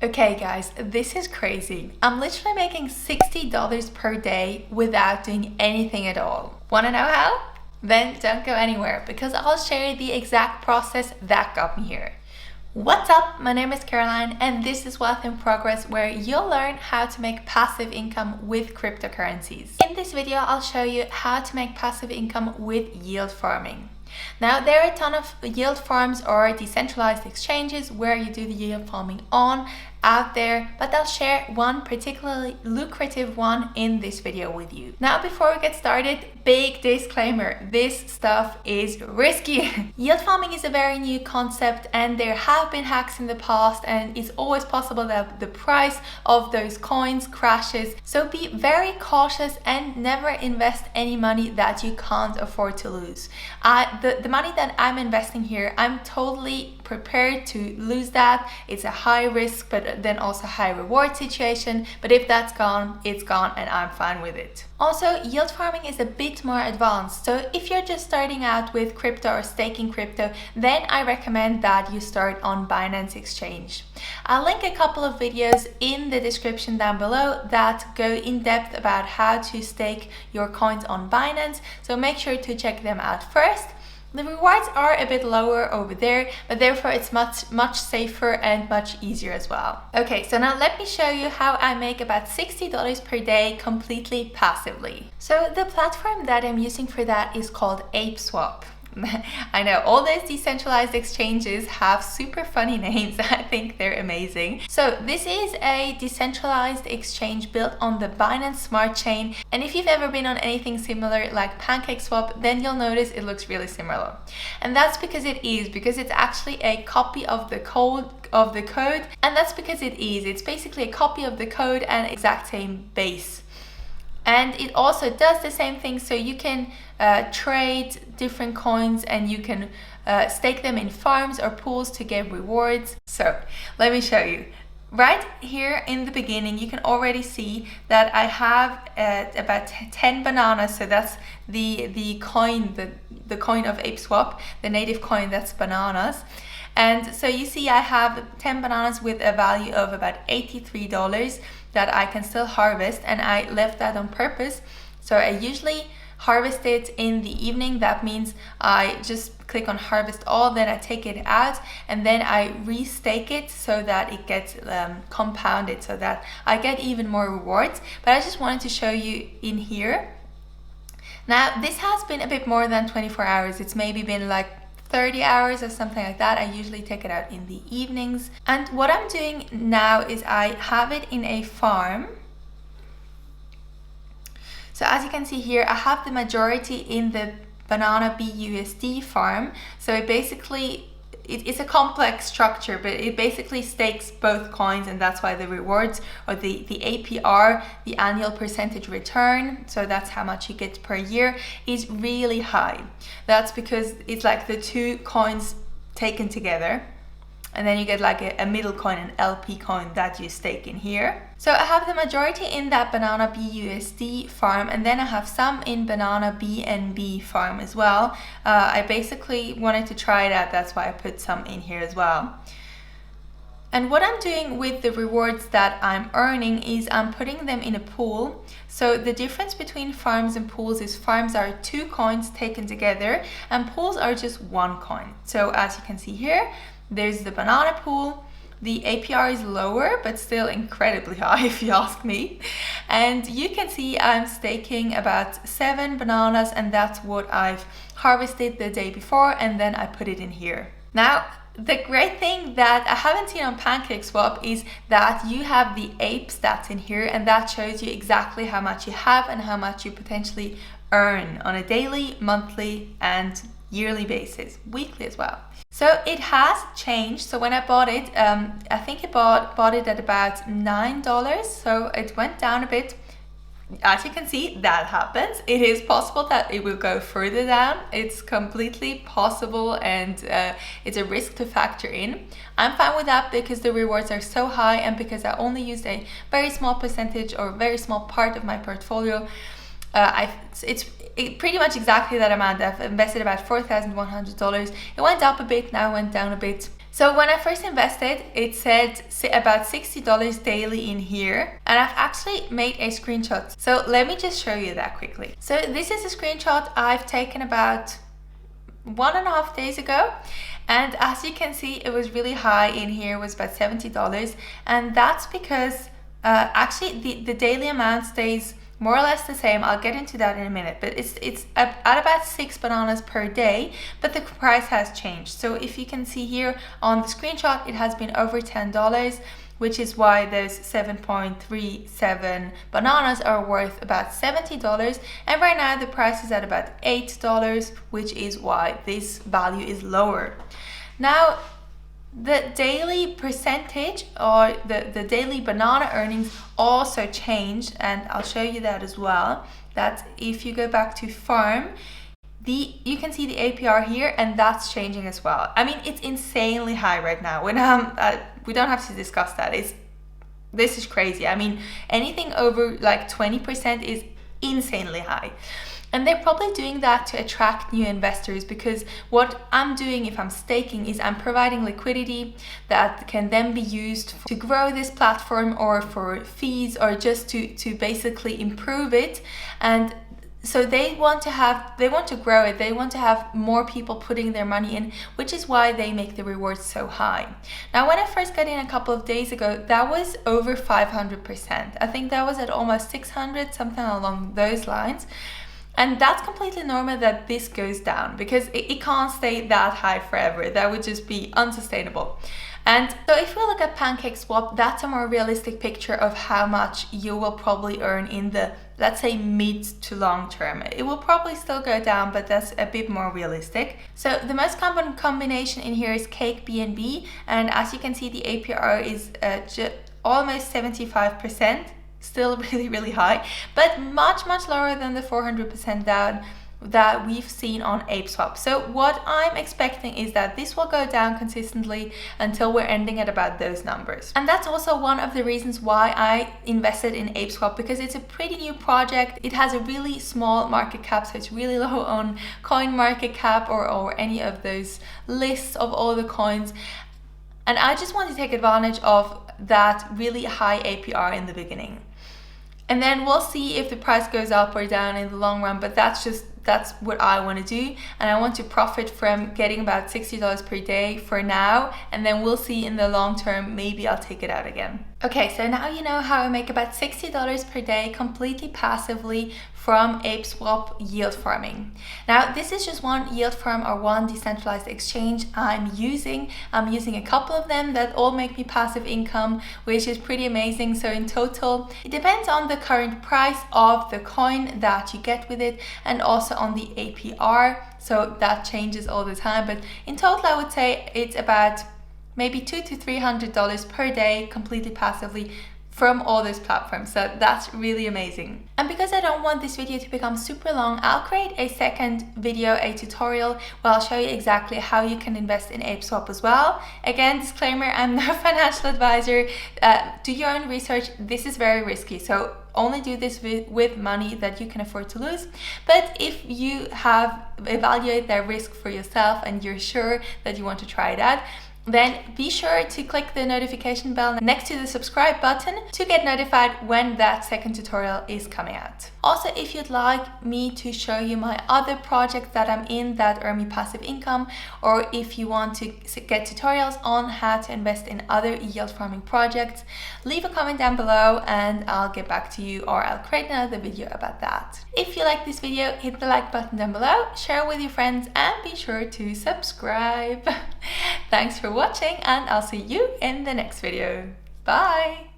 Okay guys, this is crazy. I'm literally making $60 per day without doing anything at all. Wanna know how? Then don't go anywhere because I'll share the exact process that got me here. What's up? My name is Caroline and this is Wealth in Progress, where you'll learn how to make passive income with cryptocurrencies. In this video, I'll show you how to make passive income with yield farming. Now, there are a ton of yield farms or decentralized exchanges where you do the yield farming out there, but I'll share one particularly lucrative one in this video with you. Now, before we get started, big disclaimer, this stuff is risky. Yield farming is a very new concept and there have been hacks in the past, and it's always possible that the price of those coins crashes. So be very cautious and never invest any money that you can't afford to lose. The money that I'm investing here, I'm totally prepared to lose that. It's a high risk, but then also high reward situation. But if that's gone, it's gone and I'm fine with it. Also, yield farming is a bit more advanced. So if you're just starting out with crypto or staking crypto, then I recommend that you start on Binance Exchange. I'll link a couple of videos in the description down below that go in depth about how to stake your coins on Binance. So make sure to check them out first. The rewards are a bit lower over there, but therefore it's much safer and much easier as well. Okay, so now let me show you how I make about $60 per day completely passively. So the platform that I'm using for that is called ApeSwap. I know all those decentralized exchanges have super funny names. I think they're amazing. So this is a decentralized exchange built on the Binance Smart Chain. And if you've ever been on anything similar like PancakeSwap, then you'll notice it looks really similar. And that's because it's actually a copy of the code. And that's because it's basically a copy of the code and exact same base. And it also does the same thing, so you can trade different coins and you can stake them in farms or pools to get rewards. So let me show you. Right here in the beginning, you can already see that I have about 10 bananas. So that's the coin of ApeSwap, the native coin that's bananas. And so you see I have 10 bananas with a value of about $83 that I can still harvest, and I left that on purpose. So I usually harvest it in the evening. That means I just click on harvest all, then I take it out and then I restake it so that it gets compounded, so that I get even more rewards. But I just wanted to show you in here. Now this has been a bit more than 24 hours. It's maybe been like 30 hours or something like that. I usually take it out in the evenings. And what I'm doing now is I have it in a farm. So as you can see here, I have the majority in the banana BUSD farm. So it basically, it's a complex structure, but it basically stakes both coins, and that's why the rewards, or the APR, the annual percentage return, so that's how much you get per year, is really high. That's because it's like the two coins taken together, and then you get like a middle coin, an LP coin that you stake in here. So I have the majority in that banana BUSD farm, and then I have some in banana BNB farm as well. I basically wanted to try it out, that's why I put some in here as well. And what I'm doing with the rewards that I'm earning is I'm putting them in a pool. So the difference between farms and pools is farms are two coins taken together and pools are just one coin. So as you can see here, there's the banana pool. The APR is lower, but still incredibly high if you ask me. And you can see I'm staking about 7 bananas, and that's what I've harvested the day before, and then I put it in here. Now, the great thing that I haven't seen on PancakeSwap is that you have the ape stats in here, and that shows you exactly how much you have and how much you potentially earn on a daily, monthly, and yearly basis, weekly as well. So it has changed. So when I bought it, I think I bought it at about $9. So it went down a bit. As you can see, that happens. It is possible that it will go further down. It's completely possible, and it's a risk to factor in. I'm fine with that because the rewards are so high, and because I only used a very small percentage or very small part of my portfolio. It's pretty much exactly that amount. I've invested about $4,100. It went up a bit, now it went down a bit. So when I first invested, it said about $60 daily in here, and I've actually made a screenshot. So let me just show you that quickly. So this is a screenshot I've taken about 1.5 days ago, and as you can see, it was really high in here, it was about $70, and that's because actually the daily amount stays more or less the same. I'll get into that in a minute, but it's at about 6 bananas per day, but the price has changed. So if you can see here on the screenshot, it has been over $10, which is why those 7.37 bananas are worth about $70. And right now the price is at about $8, which is why this value is lower. Now, the daily percentage or the daily banana earnings also changed, and I'll show you that as well. That if you go back to farm, you can see the APR here, and that's changing as well. I mean, it's insanely high right now. When we don't have to discuss that. This is crazy. I mean, anything over like 20% is insanely high. And they're probably doing that to attract new investors, because what I'm doing if I'm staking is I'm providing liquidity that can then be used to grow this platform, or for fees, or just to basically improve it. And so they want to grow it. They want to have more people putting their money in, which is why they make the rewards so high. Now, when I first got in a couple of days ago, that was over 500%. I think that was at almost 600, something along those lines. And that's completely normal that this goes down, because it can't stay that high forever. That would just be unsustainable. And so if we look at PancakeSwap, that's a more realistic picture of how much you will probably earn in the, let's say, mid to long term. It will probably still go down, but that's a bit more realistic. So the most common combination in here is Cake BNB, and as you can see, the APR is almost 75%. Still really high, but much lower than the 400% down that we've seen on ApeSwap. So what I'm expecting is that this will go down consistently until we're ending at about those numbers. And that's also one of the reasons why I invested in ApeSwap, because it's a pretty new project. It has a really small market cap, so it's really low on coin market cap or any of those lists of all the coins. And I just want to take advantage of that really high APR in the beginning. And then we'll see if the price goes up or down in the long run, but that's what I want to do, and I want to profit from getting about $60 per day for now, and then we'll see in the long term, maybe I'll take it out again. Okay, so now you know how I make about $60 per day completely passively from ApeSwap yield farming. Now, this is just one yield farm or one decentralized exchange I'm using. I'm using a couple of them that all make me passive income, which is pretty amazing. So in total, it depends on the current price of the coin that you get with it, and also on the APR. So that changes all the time, but in total, I would say it's about maybe $200 to $300 per day completely passively from all those platforms. So that's really amazing. And because I don't want this video to become super long, I'll create a second video, a tutorial, where I'll show you exactly how you can invest in ApeSwap as well. Again, disclaimer, I'm no financial advisor. Do your own research. This is very risky, so only do this with money that you can afford to lose. But if you have evaluated that risk for yourself and you're sure that you want to try it out, then be sure to click the notification bell next to the subscribe button to get notified when that second tutorial is coming out. Also, if you'd like me to show you my other projects that I'm in that earn me passive income, or if you want to get tutorials on how to invest in other yield farming projects, leave a comment down below and I'll get back to you, or I'll create another video about that. If you like this video, hit the like button down below, share it with your friends, and be sure to subscribe. Thanks for watching, and I'll see you in the next video. Bye!